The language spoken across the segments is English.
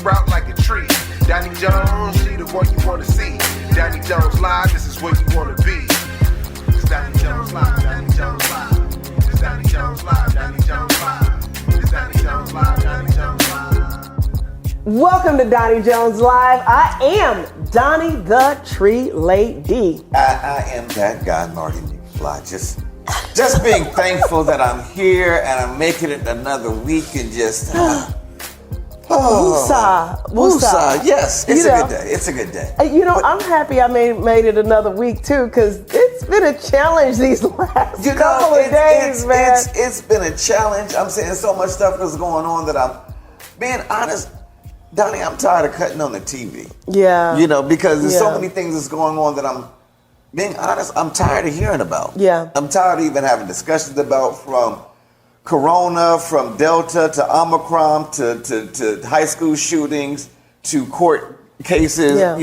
sprout like a tree. Doni Jones, she the one you wanna see. Doni Jones live, this is where you wanna be. It's Doni Jones live, Doni Jones live. It's Doni Jones live, Doni Jones live. It's Doni Jones live, Doni Jones live. Welcome to Doni Jones Live. I am Doni the Tree Lady. I am that guy, Marty McFly. Just being thankful that I'm here and I'm making it another week and just. Woosah. Yes, it's a good day. It's a good day. I'm happy I made it another week too, because it's been a challenge these last couple of days, man. It's been a challenge. I'm saying so much stuff is going on that I'm being honest. Doni, I'm tired of cutting on the TV. Yeah. Because there's so many things that's going on that I'm being honest, I'm tired of hearing about. Yeah. I'm tired of even having discussions about, from Corona, from Delta to Omicron to high school shootings to court cases. Yeah.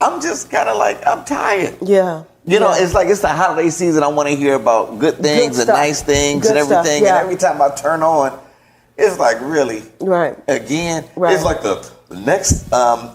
I'm just kind of like, I'm tired. Yeah. It's like it's the holiday season. I want to hear about good things and nice things and everything. Yeah. And every time I turn on, it's like, really? Right. Again? Right. It's like the next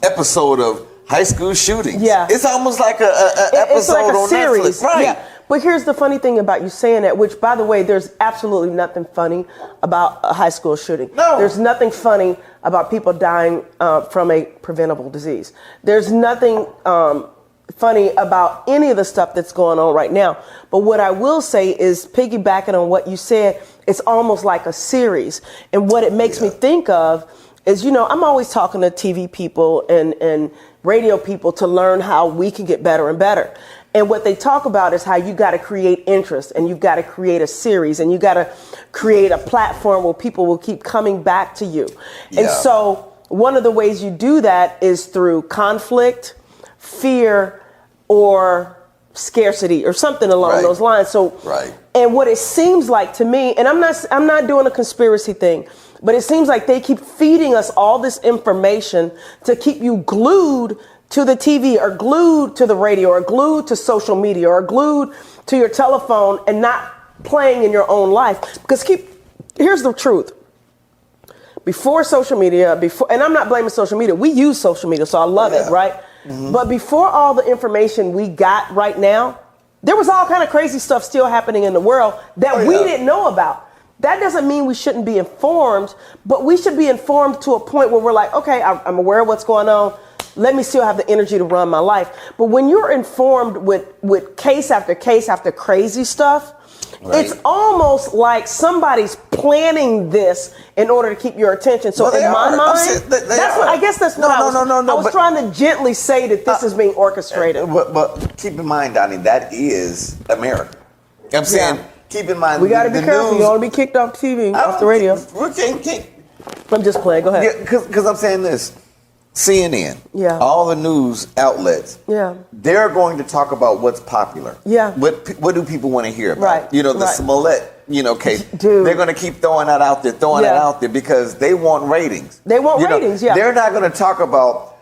episode of high school shootings. Yeah. It's almost like a episode it's like a on series. Netflix. Right. Yeah. But here's the funny thing about you saying that, which, by the way, there's absolutely nothing funny about a high school shooting. No. There's nothing funny about people dying from a preventable disease. There's nothing funny about any of the stuff that's going on right now. But what I will say is, piggybacking on what you said, it's almost like a series. And what it makes me think of is, I'm always talking to TV people and radio people to learn how we can get better and better. And what they talk about is how you got to create interest, and you've got to create a series, and you got to create a platform where people will keep coming back to you. Yeah. And so one of the ways you do that is through conflict, fear, or scarcity, or something along those lines. So, and what it seems like to me, and I'm not doing a conspiracy thing, but it seems like they keep feeding us all this information to keep you glued to the TV, or glued to the radio, or glued to social media, or glued to your telephone, and not playing in your own life. Because here's the truth. Before social media, and I'm not blaming social media, we use social media, so I love it, right? Mm-hmm. But before all the information we got right now, there was all kind of crazy stuff still happening in the world that we didn't know about. That doesn't mean we shouldn't be informed, but we should be informed to a point where we're like, okay, I'm aware of what's going on. Let me still have the energy to run my life. But when you're informed with case after case after crazy stuff, it's almost like somebody's planning this in order to keep your attention. So in my mind, I was trying to gently say that this is being orchestrated. But keep in mind, Doni, that is America. I'm saying, keep in mind, we got to be careful. You don't want to be kicked off TV, off the radio. I'm just playing. Go ahead. Because I'm saying this. CNN, all the news outlets, they're going to talk about what's popular. Yeah. What do people want to hear about? Right. The Smollett, case. Dude. They're going to keep throwing that out there, because they want ratings. They want ratings, They're not going to talk about,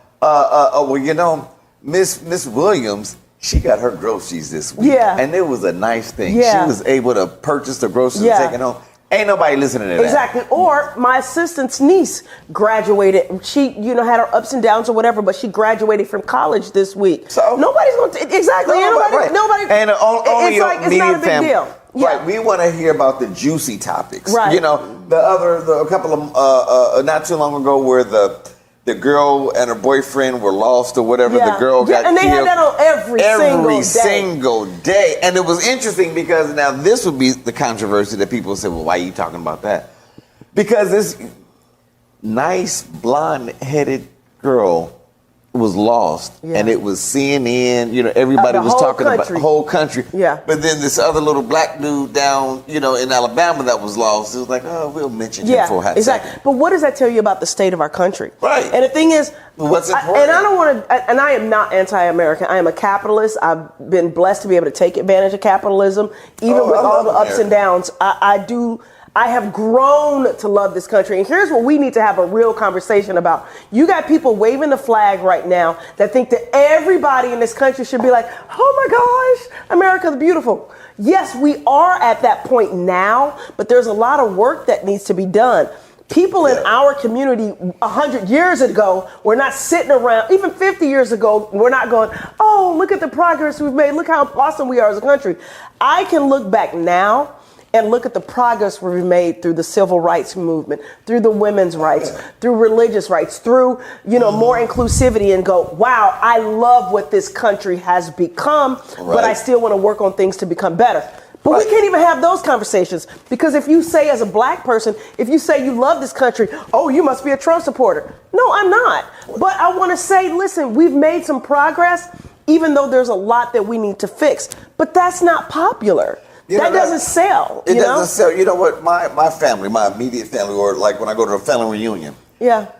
Miss Williams, she got her groceries this week. Yeah. And it was a nice thing. Yeah. She was able to purchase the groceries and take it home. Ain't nobody listening to that. Exactly. Or my assistant's niece graduated. She, had her ups and downs or whatever, but she graduated from college this week. So nobody's going to nobody. And only it's not a big deal. Yeah. Right. We want to hear about the juicy topics. Right. A couple of not too long ago, where the girl and her boyfriend were lost or whatever. Yeah. The girl got killed. And they had that on every single day. And it was interesting because now this would be the controversy that people say, well, why are you talking about that? Because this nice blonde-headed girl was lost, and it was CNN, everybody was talking about the whole country. Yeah. But then this other little black dude down, in Alabama that was lost, it was like, oh, we'll mention him for a hot second. But what does that tell you about the state of our country? Right. And the thing is, what's important? And I don't want to, and I am not anti-American. I am a capitalist. I've been blessed to be able to take advantage of capitalism, even with all the ups and downs. I have grown to love this country. And here's what we need to have a real conversation about. You got people waving the flag right now that think that everybody in this country should be like, oh my gosh, America's beautiful. Yes, we are at that point now, but there's a lot of work that needs to be done. People in our community 100 years ago were not sitting around, even 50 years ago, we're not going, oh, look at the progress we've made. Look how awesome we are as a country. I can look back now and look at the progress we've made through the civil rights movement, through the women's rights, through religious rights, through, more inclusivity, and go, wow, I love what this country has become, but I still want to work on things to become better. But we can't even have those conversations, because if you say, as a black person, if you say you love this country, oh, you must be a Trump supporter. No, I'm not. But I want to say, listen, we've made some progress, even though there's a lot that we need to fix. But that's not popular. That doesn't sell. It doesn't sell. You know what? My family, my immediate family, or like when I go to a family reunion. Yeah.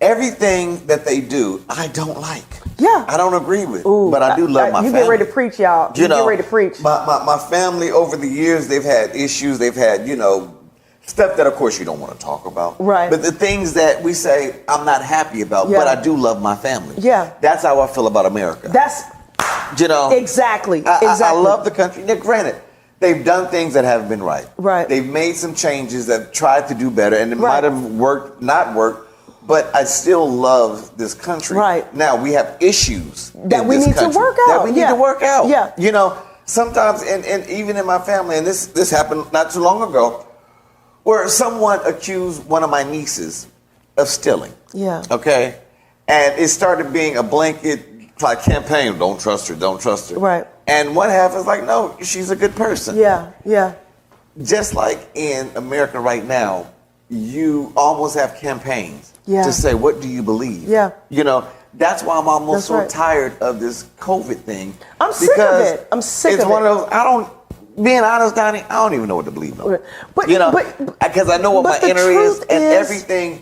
Everything that they do, I don't like. Yeah. I don't agree with. Ooh, but I do love my family. You get ready to preach, y'all. You get ready to preach. My family, over the years, they've had issues. They've had, stuff that, of course, you don't want to talk about. Right. But the things that we say I'm not happy about, but I do love my family. Yeah. That's how I feel about America. Exactly. I love the country. Now, granted, they've done things that haven't been right. Right. They've made some changes that tried to do better, and it might have worked, not worked. But I still love this country. Right. Now, we have issues that we need to work out. That we need to work out. Yeah. Sometimes, and even in my family, and this happened not too long ago, where someone accused one of my nieces of stealing. Yeah. Okay? And it started being a blanket campaign. Don't trust her, don't trust her. Right. And one half is like, no, she's a good person. Yeah. Just like in America right now, you almost have campaigns to say, what do you believe? Yeah. That's why I'm almost tired of this COVID thing. I'm sick of it. It's one of those, being honest, Donnie, I don't even know what to believe on. Because I know what my inner is, and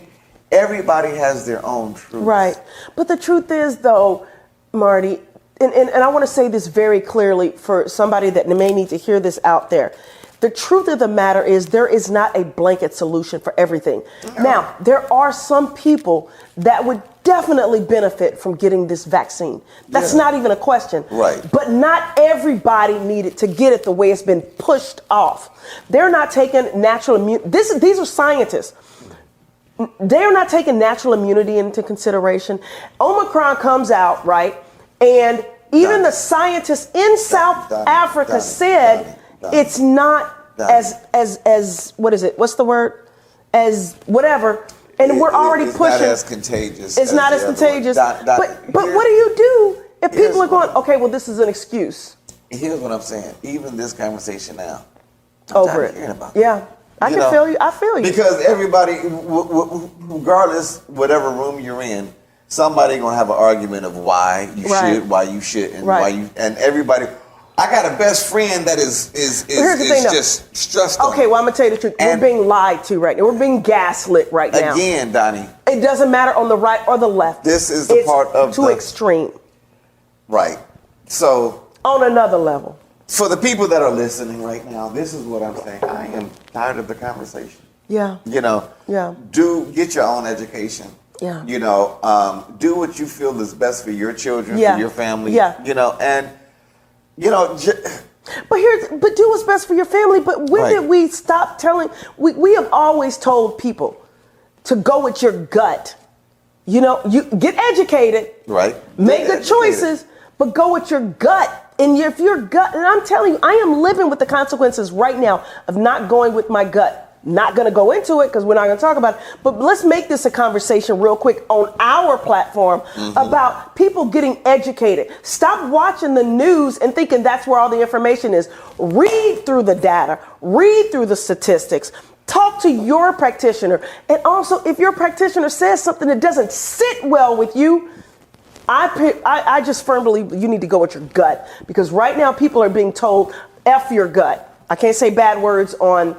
everybody has their own truth. Right. But the truth is, though, Marty, and I want to say this very clearly for somebody that may need to hear this out there. The truth of the matter is there is not a blanket solution for everything. No. Now, there are some people that would definitely benefit from getting this vaccine. That's not even a question. Right. But not everybody needed to get it the way it's been pushed off. They're not taking natural immunity. These are scientists. They're not taking natural immunity into consideration. Omicron comes out, right? And even the scientists in South Africa said it's not as what is it? What's the word? As whatever. And we're already pushing. It's not as contagious. It's not as contagious. But what do you do if people are going, okay, well, this is an excuse? Here's what I'm saying. Even this conversation now. Over it. Yeah. I can feel you. I feel you. Because everybody, regardless, whatever room you're in, somebody gonna have an argument of why you should, why you shouldn't, why you, and everybody. I got a best friend that is just stressed. Okay, well, I'm gonna tell you the truth. We're being lied to right now. We're being gaslit right now. Again, Donnie. It doesn't matter on the right or the left. This is the part of too extreme. Right. So on another level. For the people that are listening right now, this is what I'm saying. I am tired of the conversation. Yeah. Do get your own education. Yeah. Do what you feel is best for your children, for your family. Yeah. But do what's best for your family. But when did we stop telling? We have always told people to go with your gut. You get educated. Right. Make good choices, but go with your gut. And if your gut, and I'm telling you, I am living with the consequences right now of not going with my gut. Not going to go into it because we're not going to talk about it. But let's make this a conversation real quick on our platform about people getting educated. Stop watching the news and thinking that's where all the information is. Read through the data. Read through the statistics. Talk to your practitioner. And also, if your practitioner says something that doesn't sit well with you, I just firmly believe you need to go with your gut. Because right now, people are being told, F your gut. I can't say bad words on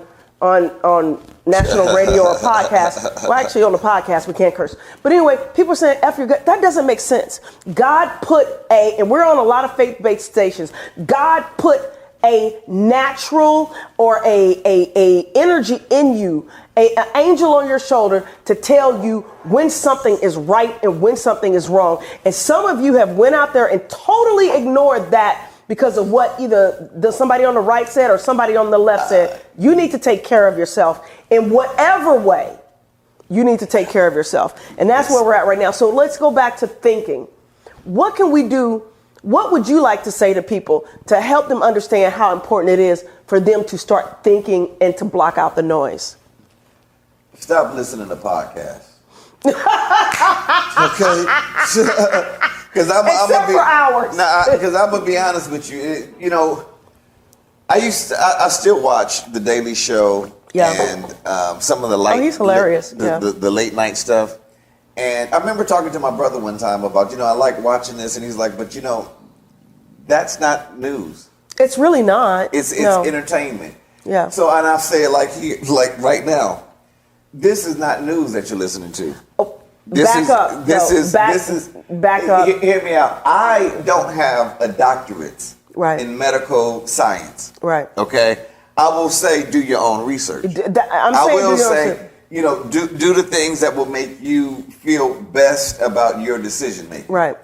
national radio or podcast. Well, actually on the podcast, we can't curse. But anyway, people are saying, F your gut. That doesn't make sense. God put and we're on a lot of faith-based stations. God put a natural or a energy in you, an angel on your shoulder to tell you when something is right and when something is wrong. And some of you have went out there and totally ignored that because of what either somebody on the right said or somebody on the left said. You need to take care of yourself in whatever way You need to take care of yourself. And that's where we're at right now. So let's go back to thinking. What can we do? What would you like to say to people to help them understand how important it is for them to start thinking and to block out the noise? Stop listening to podcasts. Okay? Because I'm gonna be for hours. Because I'm gonna be honest with you. You know, I still watch The Daily Show and some of the late. Oh, he's hilarious. The late night stuff. And I remember talking to my brother one time about, I like watching this, and he's like, but that's not news. It's really not. It's entertainment. Yeah. So, and I say it like right now, this is not news that you're listening to. Oh, back up. Hear me out. I don't have a doctorate in medical science. Right. Okay. I will say, do your own research. Do the things that will make you feel best about your decision making. Right.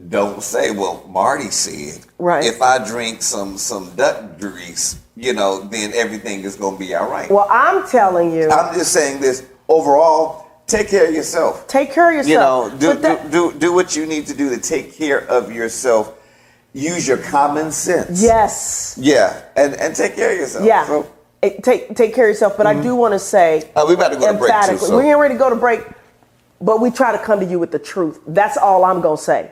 Don't say, well, Marty said, if I drink some duck grease, then everything is going to be all right. Well, I'm telling you. I'm just saying this overall. Take care of yourself. Take care of yourself. Do what you need to do to take care of yourself. Use your common sense. Yes. Yeah, and take care of yourself. Yeah. So, take care of yourself. But I do want to say, we about to go to break too. So. We're getting ready to go to break, but we try to come to you with the truth. That's all I'm gonna say.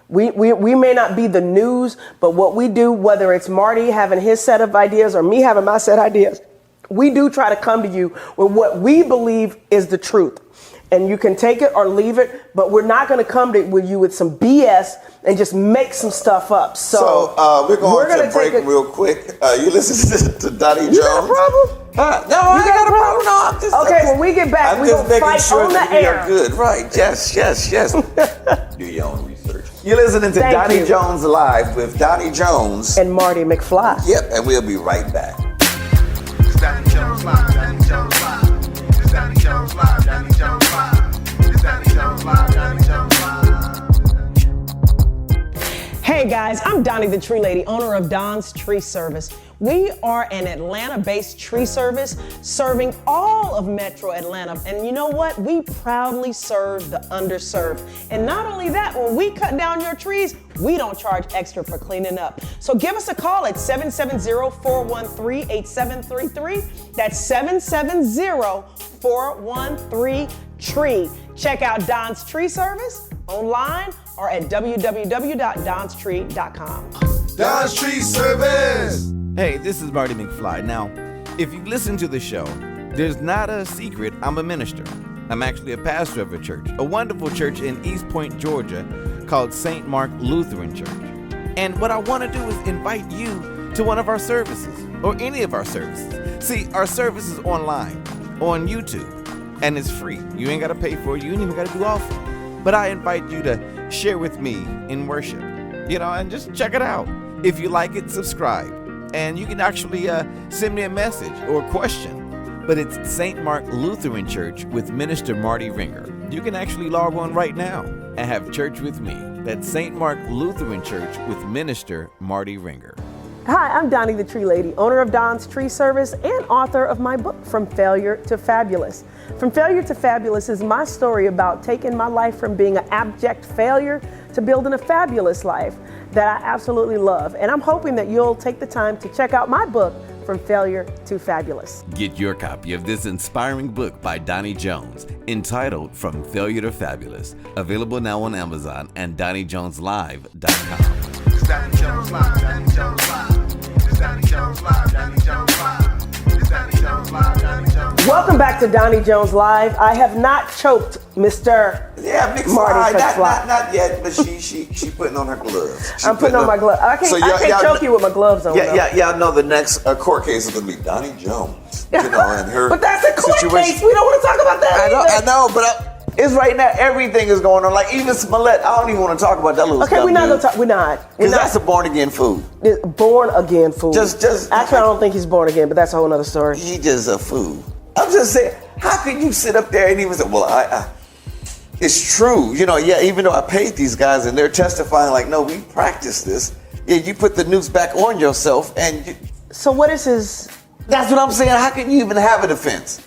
We may not be the news, but what we do, whether it's Marty having his set of ideas or me having my set of ideas, we do try to come to you with what we believe is the truth. And you can take it or leave it, but we're not going to come to you with some BS and just make some stuff up. So we're going to break real quick. You listen to Doni Jones. You got a problem? No, I ain't got a problem. No, I'm just okay. When we get back, we're going to fight sure on the air. Good, right? Yes. Do your own research. You're listening to Doni Jones Live with Doni Jones and Marty McFly. Yep, and we'll be right back. It's Doni Jones Live. Doni Jones Live. It's Doni Jones Live. Doni Jones Live. It's Doni Jones Live. Doni Jones Live. Hey guys, I'm Donnie the Tree Lady, owner of Don's Tree Service. We are an Atlanta-based tree service serving all of Metro Atlanta. And you know what? We proudly serve the underserved. And not only that, when we cut down your trees, we don't charge extra for cleaning up. So give us a call at 770-413-8733. That's 770-413-TREE. Check out Don's Tree Service online or at www.donstree.com. Don's Tree Service. Hey, this is Marty McFly. Now, if you listen to the show, there's not a secret I'm a minister. I'm actually a pastor of a church, a wonderful church in East Point, Georgia, called St. Mark Lutheran Church. And what I want to do is invite you to one of our services, or any of our services. See, our service is online, on YouTube, and it's free. You ain't got to pay for it. You ain't even got to do offering. But I invite you to share with me in worship, and just check it out. If you like it, subscribe. And you can actually send me a message or a question. But it's St. Mark Lutheran Church with Minister Marty Ringer. You can actually log on right now and have church with me. That's St. Mark Lutheran Church with Minister Marty Ringer. Hi, I'm Donnie the Tree Lady, owner of Don's Tree Service and author of my book, From Failure to Fabulous. From Failure to Fabulous is my story about taking my life from being an abject failure to building a fabulous life that I absolutely love. And I'm hoping that you'll take the time to check out my book, From Failure to Fabulous. Get your copy of this inspiring book by Doni Jones, entitled From Failure to Fabulous, available now on Amazon and DoniJonesLive.com. It's Doni Jones Live. Doni Jones Live. It's Doni Jones Live. Doni Jones Live. It's Doni Jones Live. Doni Jones Live. Welcome back to Doni Jones Live. I have not choked Mr. Marty McFly. Not yet, but she putting on her gloves. I'm putting on my gloves. I can't choke you with my gloves on. Y'all know the next court case is going to be Doni Jones. And her but that's a court situation. case. We don't want to talk about that I know, but it's right now. Everything is going on. Like even Smollett, I don't even want to talk about that little stuff. Okay, we're not going to talk. We're not. Because that's a born again fool. Born again fool. Just. Actually, I don't think he's born again, but that's a whole other story. He just a fool. I'm just saying, how can you sit up there and even say, well, it's true. Even though I paid these guys and they're testifying like, no, we practiced this. Yeah, you put the noose back on yourself and So what is his... That's what I'm saying. How can you even have a defense?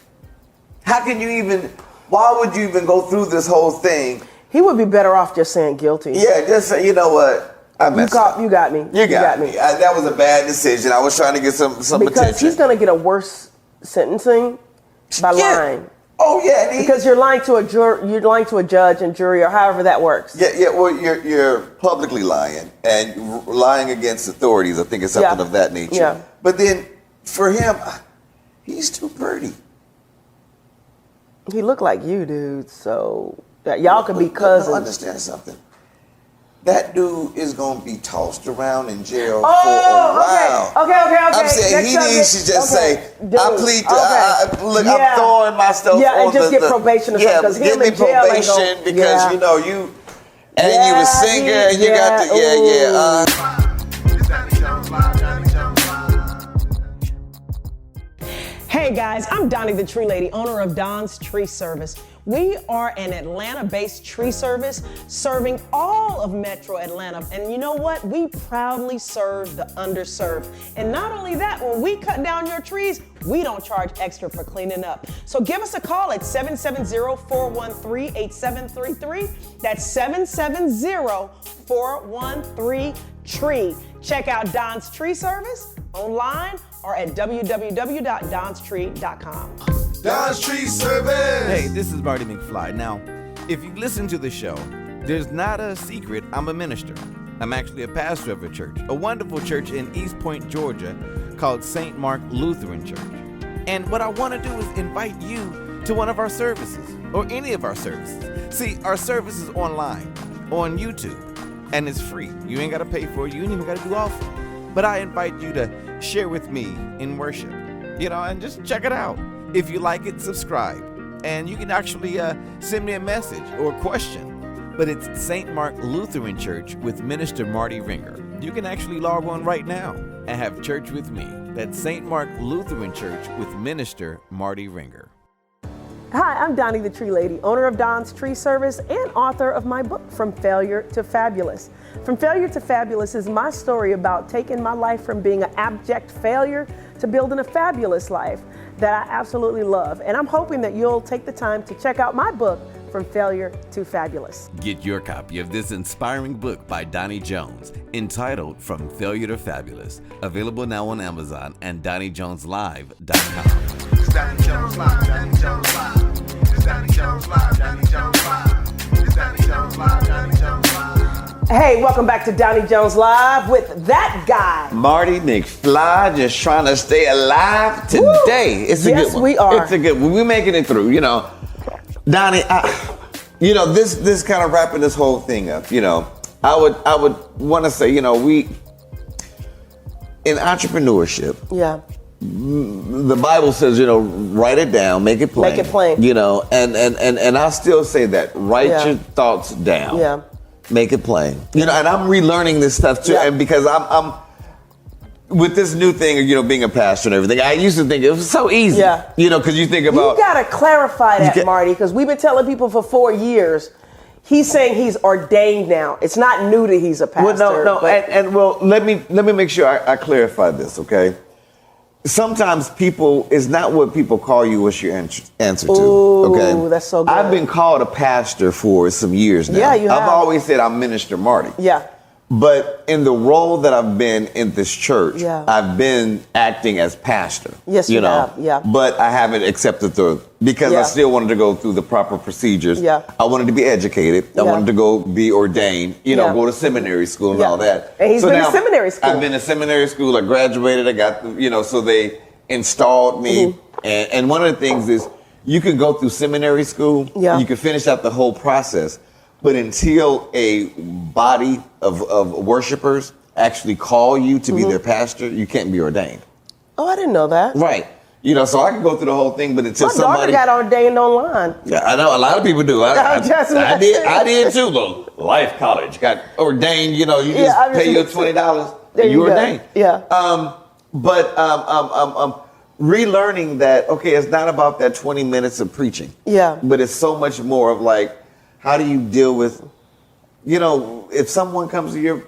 How can you even? Why would you even go through this whole thing? He would be better off just saying guilty. Yeah, just say, you know what? I messed up. You got me. You got me. That was a bad decision. I was trying to get some attention. Because he's going to get a worse sentencing by lying. Oh yeah, because you're lying to a you're lying to a judge and jury, or however that works. Yeah. Well, you're publicly lying and lying against authorities. I think it's something of that nature. Yeah. But then for him, he's too pretty. He looked like you, dude. So y'all could be cousins. Understand something. That dude is gonna be tossed around in jail for a while. Okay. I'm saying he needs to just say, dude, I plead to, look, I'm throwing myself on and just get probation or something. Because give me probation because you know you, and you a singer and you got the, Hey guys, I'm Doni the Tree Lady, owner of Don's Tree Service. We are an Atlanta-based tree service serving all of Metro Atlanta. And you know what? We proudly serve the underserved. And not only that, when we cut down your trees, we don't charge extra for cleaning up. So give us a call at 770-413-8733. That's 770-413-TREE. Check out Don's Tree Service online or at www.donstree.com. Don's Tree Service. Hey, this is Marty McFly. Now, if you listen to the show, there's not a secret. I'm a minister. I'm actually a pastor of a church, a wonderful church in East Point, Georgia, called St. Mark Lutheran Church. And what I want to do is invite you to one of our services, or any of our services. See, our service is online, on YouTube, and it's free. You ain't got to pay for it. You ain't even got to do offering. But I invite you to share with me in worship, and just check it out. If you like it, subscribe. And you can actually send me a message or a question. But it's St. Mark Lutheran Church with Minister Marty Ringer. You can actually log on right now and have church with me. That's St. Mark Lutheran Church with Minister Marty Ringer. Hi, I'm Doni the Tree Lady, owner of Don's Tree Service and author of my book, From Failure to Fabulous. From Failure to Fabulous is my story about taking my life from being an abject failure to building a fabulous life that I absolutely love. And I'm hoping that you'll take the time to check out my book, From Failure to Fabulous. Get your copy of this inspiring book by Doni Jones, entitled From Failure to Fabulous, available now on Amazon and DoniJonesLive.com. It's Doni Jones Live, Doni Jones Live. It's Doni Jones Live, Doni Jones Live. It's Doni Jones Live, Doni Jones Live. Hey, welcome back to Doni Jones Live with that guy. Marty McFly, just trying to stay alive today. Woo! It's a good one. We are. It's a good one. We're making it through, Donnie, this kind of wrapping this whole thing up, I would want to say, we, in entrepreneurship, the Bible says, write it down, make it plain. Make it plain. And I still say that. Write your thoughts down. Yeah. Make it plain. And I'm relearning this stuff too. And because I'm with this new thing of, being a pastor and everything, I used to think it was so easy. Yeah. Because you think about. You got to clarify that, Marty, because we've been telling people for 4 years. He's saying he's ordained now. It's not new that he's a pastor. Well, no. Let me make sure I clarify this, okay? Sometimes it's not what people call you, what's your answer to. Ooh, okay? That's so good. I've been called a pastor for some years now. Yeah, you have. I've always said I'm Minister Marty. Yeah. But in the role that I've been in this church, I've been acting as pastor. Yes, you have. Yeah. But I haven't accepted because I still wanted to go through the proper procedures. Yeah. I wanted to be educated. I wanted to go be ordained, go to seminary school and all that. And he's been in seminary school. I've been in seminary school. I graduated. I got, so they installed me. Mm-hmm. And one of the things is you can go through seminary school. Yeah. You can finish out the whole process. But until a body of worshipers actually call you to be their pastor, you can't be ordained. Oh, I didn't know that. Right. So I can go through the whole thing, but until my daughter got ordained online. Yeah, I know a lot of people do. I did too. Though Life College got ordained. You just pay your $20 and you ordained. Yeah. But relearning that it's not about that 20 minutes of preaching. Yeah. But it's so much more of like, how do you deal with, if someone comes to your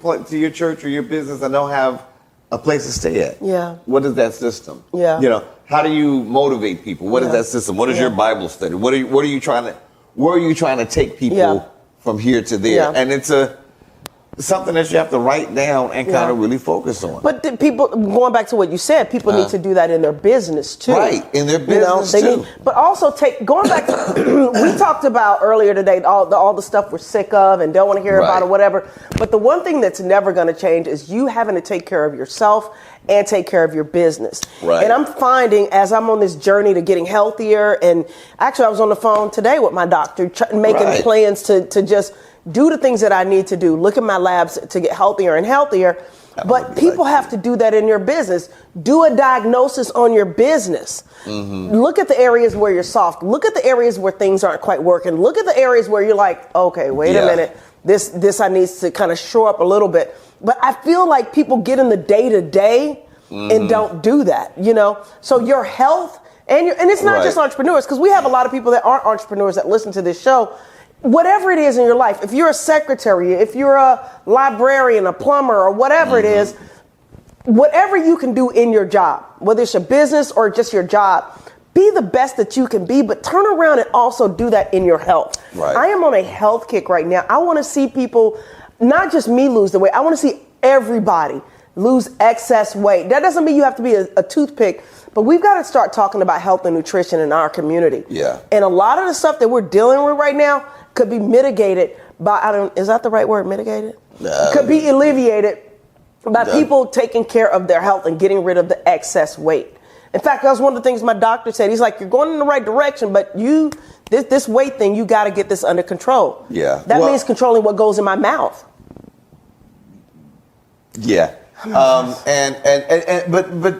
church or your business and don't have a place to stay at? Yeah. What is that system? Yeah. How do you motivate people? What is that system? What is your Bible study? Where are you trying to take people from here to there? And it's something that you have to write down and kind of really focus on. But people, going back to what you said, people need to do that in their business too. Right, in their business too. But also going back to, we talked about earlier today, all the stuff we're sick of and don't want to hear about or whatever. But the one thing that's never going to change is you having to take care of yourself and take care of your business. Right. And I'm finding, as I'm on this journey to getting healthier, and actually I was on the phone today with my doctor, making plans to just do the things that I need to do, look at my labs to get healthier and healthier. But people have to do that in your business. Do a diagnosis on your business. Look at the areas where you're soft. Look at the areas where things aren't quite working. Look at the areas where you're like, okay, wait a minute. This I need to kind of shore up a little bit. But I feel like people get in the day-to-day and don't do that, you know? So your health, and it's not just entrepreneurs, because we have a lot of people that aren't entrepreneurs that listen to this show. Whatever it is in your life, if you're a secretary, if you're a librarian, a plumber, or whatever it is, whatever you can do in your job, whether it's your business or just your job, be the best that you can be, but turn around and also do that in your health. Right. I am on a health kick right now. I want to see people, not just me lose the weight, I want to see everybody lose excess weight. That doesn't mean you have to be a toothpick, but we've got to start talking about health and nutrition in our community. Yeah. And a lot of the stuff that we're dealing with right now could be mitigated by, is that the right word, mitigated? Could be alleviated by people taking care of their health and getting rid of the excess weight. In fact, that was one of the things my doctor said. He's like, you're going in the right direction, but this weight thing, you got to get this under control. Yeah. That means controlling what goes in my mouth. Yeah. But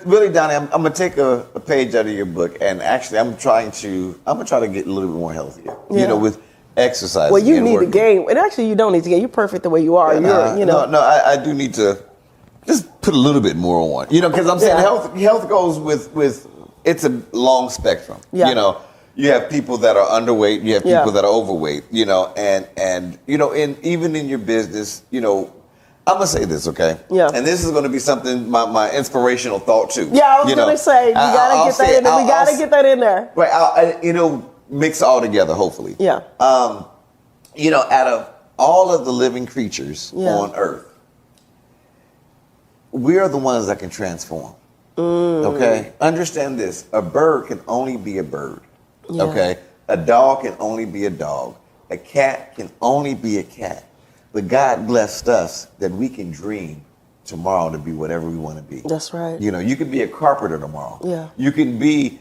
really, Donnie, I'm gonna take a page out of your book, and actually, I'm gonna try to get a little bit more healthier. You know, with exercise. Well, you need to gain, and actually, you don't need to gain. You're perfect the way you are. I do need to just put a little bit more on. You know, because I'm saying health goes with it's a long spectrum. Yeah. You know, you have people that are underweight, you have people that are overweight. You know, and you know, even in your business, you know. I'm gonna say this, okay? Yeah. And this is gonna be something my inspirational thought too. Yeah, I was gonna say you gotta get that in there. We gotta get that in there. Right. I'll mix it all together, hopefully. Yeah. You know, out of all of the living creatures on Earth, we are the ones that can transform. Okay. Understand this: a bird can only be a bird. Yeah. Okay. A dog can only be a dog. A cat can only be a cat. But God blessed us that we can dream tomorrow to be whatever we want to be. That's right. You know, you can be a carpenter tomorrow. Yeah. You can be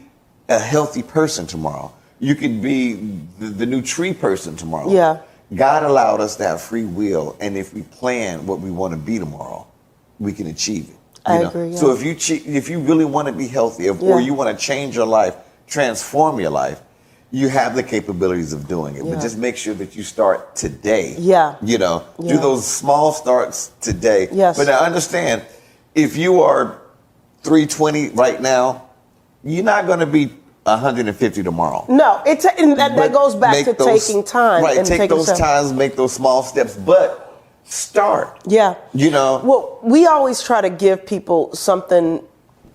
a healthy person tomorrow. You can be the new tree person tomorrow. Yeah. God allowed us to have free will, and if we plan what we want to be tomorrow, we can achieve it. I agree. Yeah. So if you really want to be healthy, or you want to change your life, transform your life, you have the capabilities of doing it, but just make sure that you start today. Yeah. You know, do those small starts today. Yes. But now understand, if you are 320 right now, you're not going to be 150 tomorrow. No, that goes back to taking time. Right, and take those times, make those small steps, but start. Yeah. You know. Well, we always try to give people something.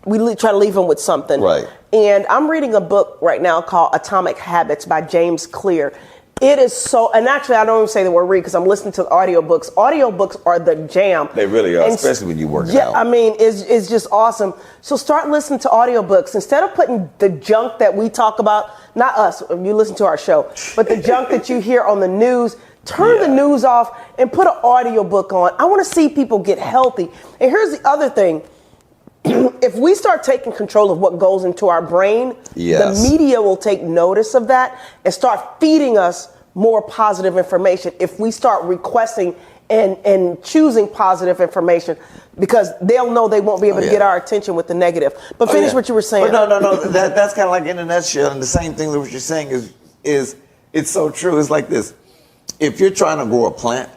We try to leave them with something. Right. And I'm reading a book right now called Atomic Habits by James Clear. It is so, and actually I don't even say the word read because I'm listening to audiobooks. Audiobooks are the jam. They really are, especially when you're working out. Yeah, I mean, it's just awesome. So start listening to audiobooks. Instead of putting the junk that we talk about, not us, you listen to our show, but the junk that you hear on the news, turn the news off and put an audiobook on. I want to see people get healthy. And here's the other thing. If we start taking control of what goes into our brain, the media will take notice of that and start feeding us more positive information. If we start requesting and choosing positive information, because they'll know they won't be able to get our attention with the negative. But finish what you were saying. But no. That's kind of like in a nutshell. And the same thing that what you're saying is it's so true. It's like this. If you're trying to grow a plant,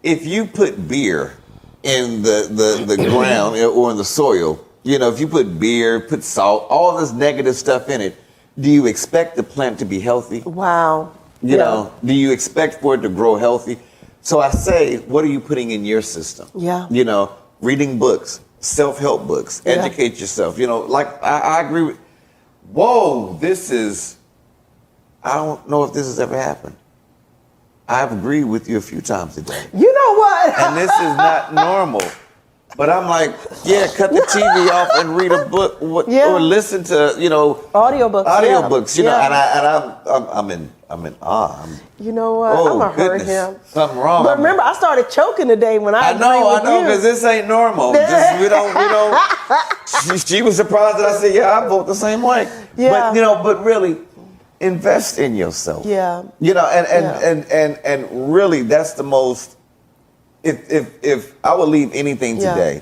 if you put beer in the ground or in the soil, you know, if you put beer, put salt, all this negative stuff in it, do you expect the plant to be healthy? Wow. You know, do you expect for it to grow healthy? So I say, what are you putting in your system? Yeah. You know, reading books, self-help books. Educate yourself. You know, like I agree with. Whoa, this is. I don't know if this has ever happened. I've agreed with you a few times today. You know what? And this is not normal. But I'm like, yeah, cut the TV off and read a book, or listen to, audiobooks. You know, and I'm in awe. You know what? I'm gonna hurt him. Something wrong. But remember, I started choking today when I know, because this ain't normal. We don't. She was surprised that I said, yeah, I vote the same way. Yeah. But but really, invest in yourself. Yeah. You know, and really, that's the most. If I would leave anything today,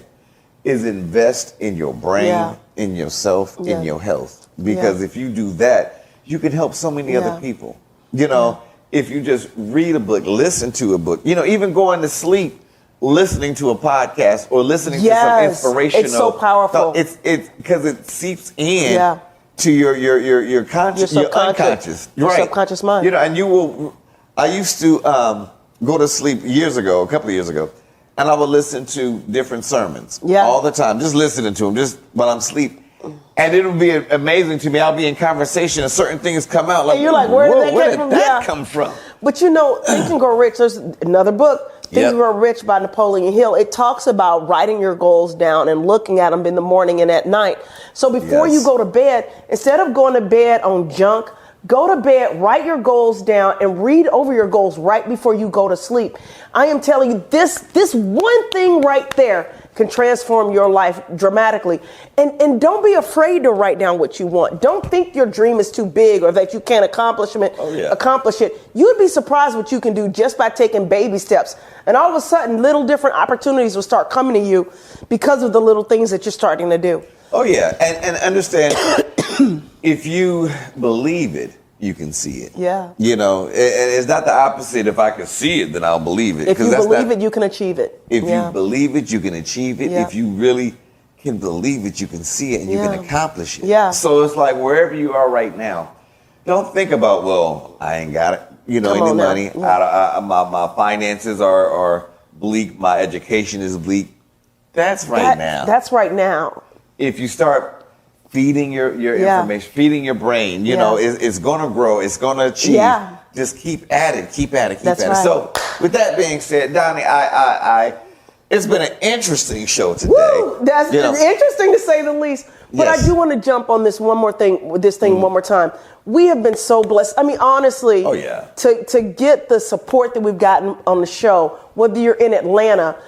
is invest in your brain, in yourself, in your health. Because if you do that, you can help so many other people. You know, if you just read a book, listen to a book, you know, even going to sleep, listening to a podcast or listening to some inspirational. It's so powerful. It's because it seeps in to your conscious, your unconscious, your subconscious mind. You know, and you will. I used to go to sleep a couple of years ago, and I would listen to different sermons all the time, just listening to them, just while I'm asleep. And it would be amazing to me. I'll be in conversation and certain things come out. Like, and you're like, where did that come from? But you know, Think and Grow Rich, there's another book, Think and Grow Rich by Napoleon Hill. It talks about writing your goals down and looking at them in the morning and at night. So before you go to bed, instead of going to bed on junk, go to bed, write your goals down, and read over your goals right before you go to sleep. I am telling you, this one thing right there can transform your life dramatically. And don't be afraid to write down what you want. Don't think your dream is too big or that you can't accomplish it. You'd be surprised what you can do just by taking baby steps. And all of a sudden, little different opportunities will start coming to you because of the little things that you're starting to do. Oh, yeah. And understand, if you believe it, you can see it. Yeah. You know, and it's not the opposite. If I can see it, then I'll believe it. If you believe it, you can achieve it. If you believe it, you can achieve it. If you really can believe it, you can see it and you can accomplish it. Yeah. So it's like wherever you are right now, don't think about, well, I ain't got it. You know, any money. My finances are bleak. My education is bleak. That's right now. That's right now. If you start feeding your information, feeding your brain, you know, it's going to grow. It's going to achieve. Yeah. Just keep at it. Keep at it. That's right. So with that being said, Doni, it's been an interesting show today. Woo! That's interesting to say the least. But I do want to jump on this one more thing, one more time. We have been so blessed. I mean, honestly, to get the support that we've gotten on the show, whether you're in Atlanta,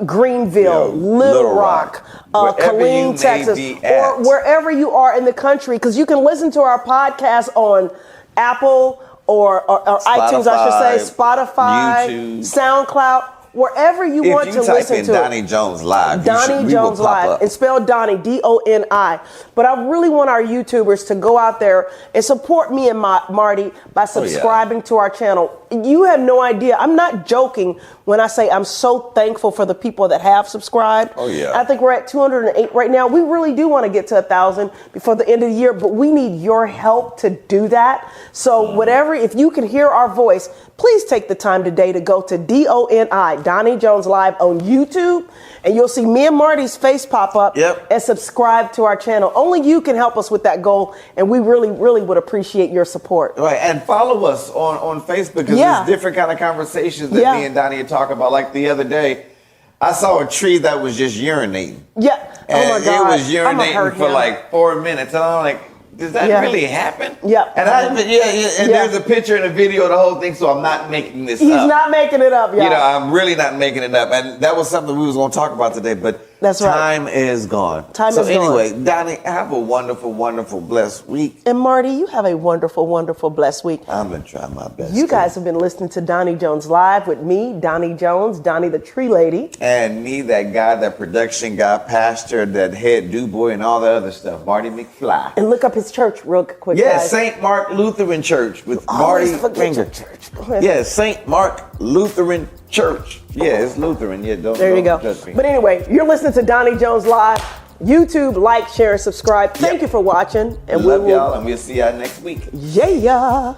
Greenville, Little Rock, Killeen, Texas, or wherever you are in the country, because you can listen to our podcast on Apple or iTunes, I should say, Spotify, YouTube, SoundCloud. Wherever you want to listen to. If you type in Doni Jones Live, Doni Jones Live, and spell Doni, D-O-N-I. But I really want our YouTubers to go out there and support me and Marty by subscribing to our channel. You have no idea. I'm not joking when I say I'm so thankful for the people that have subscribed. Oh, yeah. I think we're at 208 right now. We really do want to get to 1,000 before the end of the year, but we need your help to do that. So if you can hear our voice, please take the time today to go to D-O-N-I, Doni Jones Live on YouTube, and you'll see me and Marty's face pop up and subscribe to our channel. Only you can help us with that goal, and we really, really would appreciate your support. Right, and follow us on Facebook, because there's different kind of conversations that me and Doni are talking about. Like the other day, I saw a tree that was just urinating. Yeah. And oh my God. it was urinating for like 4 minutes, and I'm like, does that really happen? Yeah. And there's a picture and a video of the whole thing, so I'm not making this up. He's not making it up, y'all. You know, I'm really not making it up. And that was something we was going to talk about today, but time is gone. So anyway, Doni, have a wonderful, wonderful, blessed week. And Marty, you have a wonderful, wonderful, blessed week. I'm going to try my best. You guys have been listening to Doni Jones Live with me, Doni Jones, Doni the Tree Lady. And me, that guy, that production guy, pastor, that head do boy, and all the other stuff, Marty McFly. And look up his church real quick, guys. St. Mark Lutheran Church with Marty Finger. Yes, St. Mark Lutheran Church. Yeah, it's Lutheran. Yeah, don't judge me. But anyway, you're listening to Doni Jones Live. YouTube, like, share, and subscribe. Thank you for watching. And love y'all, and we'll see y'all next week. Yeah.